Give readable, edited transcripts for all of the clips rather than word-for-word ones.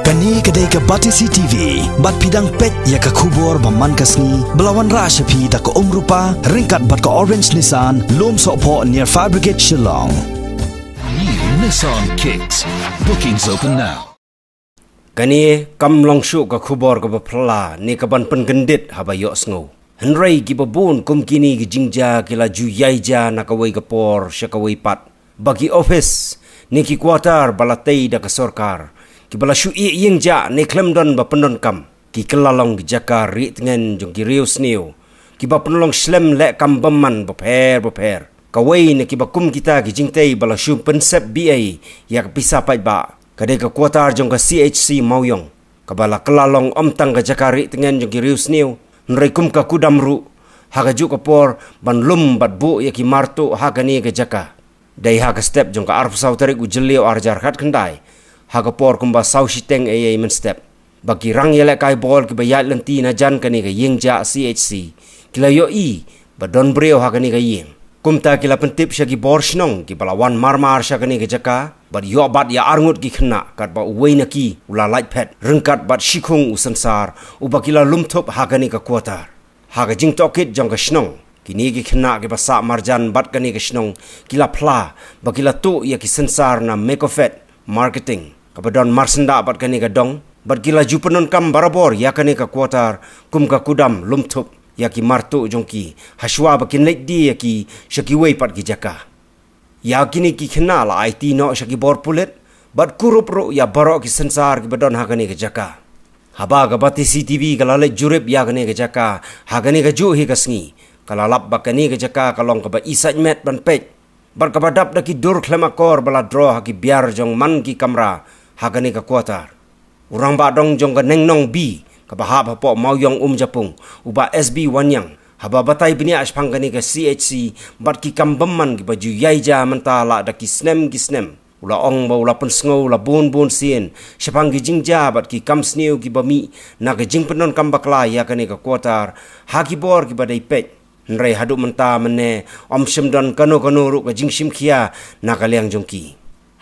Kani kedai ke Batisi TV, bat pidang pet ya ke kubur baman kasni, belawan rasa pi da ke rupa, ringkat bat ke Orange Nissan, lom sokpo near Fire Brigade Shillong. New Nissan Kicks. Bookings open now. Kani kam long shu ka kubor ka bapla ni ka ban pen gendit haba yok sngo. Henry ki babun kum kini ki jingja kila ju yaija na ka wei ka por sha ka wei pat. Bagi office ni ki kuatar balatei da ka sorkar. Ki bala shu i yingja ni klemdon ba pendon kam. Ki kelalong ki jaka ri tengen jong ki riu sneu. Ki ba penolong slem le kam baman baper. Ka wei ni ki ba kum kita ki jingtei bala shu pensep BA ya ka pisa pai ba. Kadai ka kuatar jong ka CHC Mauyong. Kabala kelalong tang ka jakari tengen jong ki riu sneu. Nrekum ka kudam ru. Haga juk ka por ban lum bat bu ya ki martu haga ni ka jaka. Dai haga step jong ka arf sau tarik ujelio arjar khat kendai. Haga por kumba sau shiteng men step. Bagi rang yelek kai bol ki bayat lenti na jan ka ni ka yingja CHC. Kila yo i badon breo haga ni ka ying. Kumta kila pentip sya ki bor shnong ki balawan marmar sya ka ni ka jaka. Bat yo bat ya arngut ki khna kat ba uwei na ki ula light pad rengkat bat shikung usansar ubakila lumtop haga ni ka kuatar. Haga jing tokit jong ka shnong. Kini ki khna ki basa marjan bat ka ni ka shnong kila pla bakila tu ya ki sensar na mekofet marketing. Kabadon marsenda bat ka ni ka dong bat kila jupenon kam barabor ya ka ni ka kuatar kum ka kudam lumtop ya ki martu jongki haswa bakin lek di ya ki syakiwei pat ki jaka. Ya kini ki khna la IT no syaki bor pulet bat kurup ro ya barok ki sensar ki badon hagani ke jaka. Haba ga Batisi TV kalale jurip ya gani ke jaka hagani ke ju hi kasngi kalalap bakani ke jaka kalong ka ba isat met ban pej bar ka badap da ki dur klemakor bala draw ha ki biar jong man ki kamera hagani ke kuatar. Urang ba dong jong ka nengnong bi ka bahab hapo Mauyong Japung uba SB Wanyang. Haba batai bini ashpang gani ke CHC bat ki kambaman ki baju yaija mentala da ki snem ula ong ba ula pensngo ula bun sien syapang ki jingja bat ki kam sneu ki bami na ke jing penon kam bakla ya kani ka kuatar haki bor ki badai pej nrei hadu menta mene om shimdon kano ru ka jing shim khia na kaliang jongki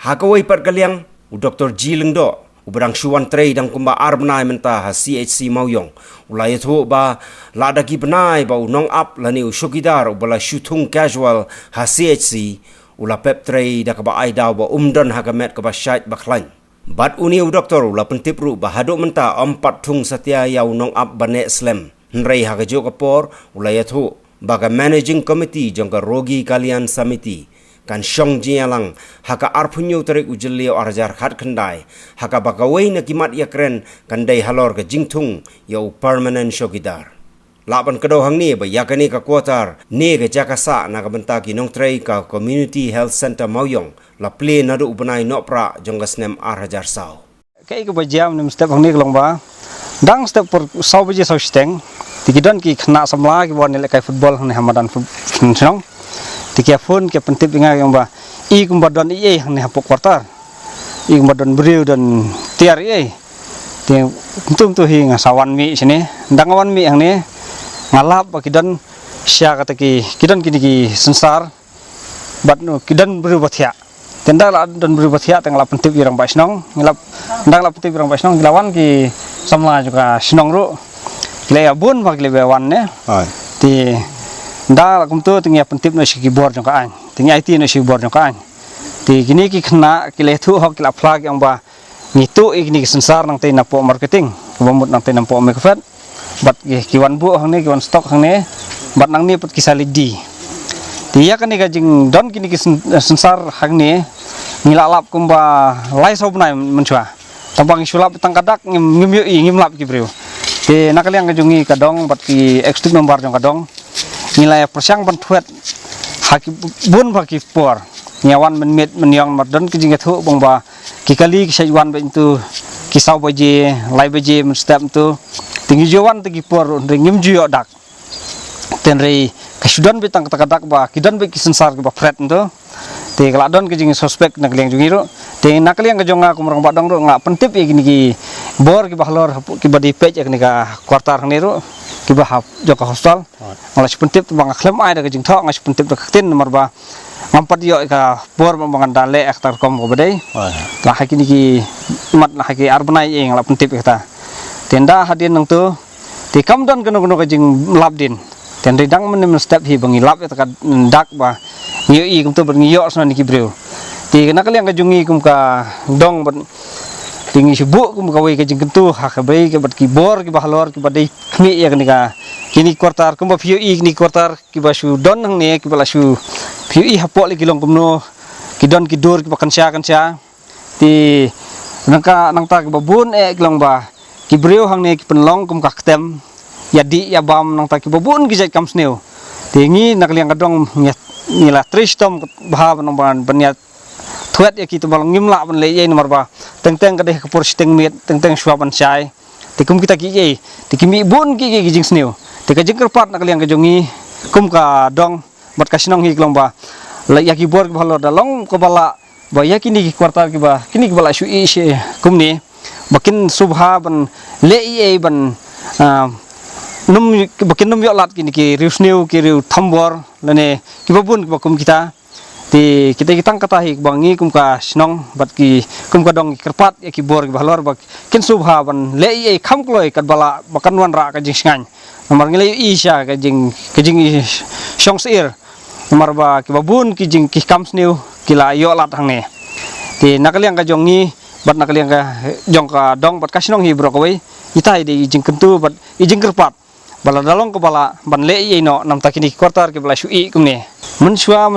hakawai pat kaliang u Dr. G Lengdo uberang shuan trei dang kumba arbnai menta ha CHC Mauyong ulai thu ba lada ki benai ba unong up lani ushukidar ubala shutung casual ha CHC ula pep trei da ka ba aidau ba umdon ha kamet ka ba syait ba klan bat uni doktor ula pentip ru ba hadu menta empat tung satia ya unong up bane slam nrei ha ka jo ka por ulai thu ba ka managing committee jong ka rogi kalian samiti kan syong jialang haka arpunyu tarik ujelio arjar khat khandai haka bakawai na kimat ya kren kandai halor ke jingtung ya permanent shokidar laban kedo hang ni ba yakani ka kuatar ni ke jakasa na ka benta ki nong trei ka community health center Mauyong la ple na du ubanai no pra jongga snem arjar sau kai ka bajam nim step hang ni klong ba dang step por sau baje sau steng tikidon ki khna samla ki bon le kai football hang hamadan snong tikia phone ke pentip inga yang ba i kumbadon i hang ne hapok quarter i kumbadon briu dan tiar i ti tum tu hi nga sawan mi sini dangawan mi hang ne ngalap bakidon sya kata ki kidon kini ki sensar bat no kidon briu bathia tenda la don briu bathia tengla pentip irang basnong ngilap ndang la pentip irang basnong gilawan ki samla juga snong ru le abun bak le wan ne ti da kum tu tingia pentip no siki bor jong ka an tingia IT no siki bor jong ka an ti gini ki khna ki le thu hok la flag yang ba ngitu igni sensar nang te na po marketing bomut nang te na po mekfat bat ki wan bu hang ne ki wan stock hang ne bat nang ni put ki salidi ti ya kan ni ga jing don kini ki sensar hang ne ngila lap kum ba lai sob nai menchua tampang sulap tang kadak ngim ngim lap ki brio ti nakaliang ga jungi kadong bat ki extreme nomor jong kadong nilai persang bantuat haki bun bagi por nyawan menmet menyang mardon kijing thu bongba kikali kisaiwan bentu kisau baje lai baje menstab tu tinggi jawan tegi por ringim juyo dak tenrei kasudan betang kata-kata ba kidan be kisensar ba fret tu te kaladon kijing suspek nakliang jungiro te nakliang kajonga kumrang badang ro ngak pentip igini ki bor ki bahlor ki badi page igni ka quartar nero ki bahap joka hostal ngala pentip bang klem ai da kijing thok ngas pentip da tin nomor ba ngampat yo ka bor membangan dale ek tar kom ko bedai Wah. lah kini ki mat lah ki arbanai eng la pentip kita tenda hadin nang tu ti kam don keno keno ka jing labdin ten ridang men step hi bangi lap ka dak ba ngiyo i kum tu bangi yo sna ni ki breu ti kena kali ang ka jungi kum ka dong ban tingi sibuk kum ka wei ka jing kentu ha ka bai ka bat ki bor ki bahalor ki badai kmi ya kini quartar kum ba fiu i ni quartar ki ba su don nang ne ki bala su fiu i hapok li kilong kumno ki don ki dur ki ba kansya ti nangka nang ta ki babun kilong ba ki breu hang ne ki penlong kum ka ketem yadi ya bam nang ta ki babun ki jait kam sneu tingi nak liang kadong ngila tristom bahab nang ban banyat thuet ya ki tu balong ngimla ban le ye nomor ba teng ka deh kapur steng met teng swaban chai ti kum kita ki ye ti ki mi bun ki jing sneu ti ka jing kerpat nak liang ka jongi kum ka dong bat ka sinong hi klong ba la ya ki bor bhalo dalong ko bala ba ya kini ki kwartar ki ba kini ki bala shu i she kum ni bakin subha ban le ye ban num bakin num yo lat kini ki riusneu ki riu thambor lane ki babun ki bakum kita ti kita kata hi bangi kum ka sinong bat ki kum ka dong kerpat ya ki bor ki bhalor ba kin subha ban le ye kham kloi kat bala bakan wan ra ka jing sngan nomor ngile i sha ka jing shong sir nomor ba ki babun ki jing ki kam sneu ki la yo lat hang ne ti nakaliang ka jongi bat nakaliang ka jong ka dong bat ka sinong hi bro ko wei itai de jing kentu bat i jing kerpat bala dalong ko bala ban le ye no nam takini quartar ki bala shu i kum ne mensua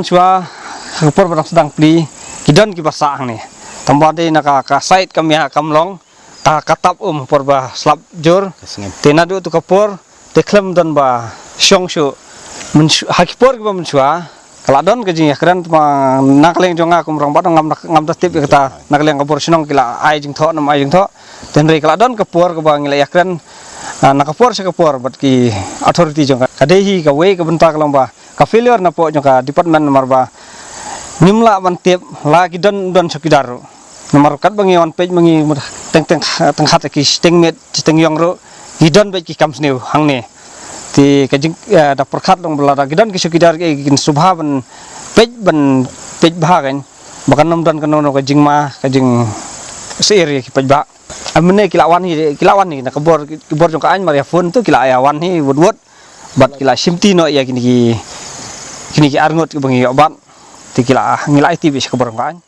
por barang sedang pli kidon ki basa hang ne tamba de naka ka site kam ya kamlong ta katap por ba slap jor tenadu tu kapor teklem don ba shong shu hakipor ki ba mensua kala don ke jing akran ma nakleng jonga kum rong badang ngam tip kata nakleng kapor sinong kila ai jing tho nam ai jing tho ten re kala don kapor ke ba ngila akran nakapor sa kapor bat ki authority jonga kadehi ka we ka bentak lomba ka failure na po jonga department marba nimla ban tip la ki don sakidaro nomor kat bangi on page mangi teng hat ki steng met steng yong ro ki don ba ki kam sneu hang ne ti ka jing da perkhat long bela ki don ki sakidar ki subha ban page ba kan bakan nom don kanono ka jing ma ka jing seir ki page ba amne kilawan ni na kebor jong ka an maria phone tu kila ayawan hi wot bat kila simti no ya kini ki arngot ki bangi obat ti kila ngilai ti bis kebor ka an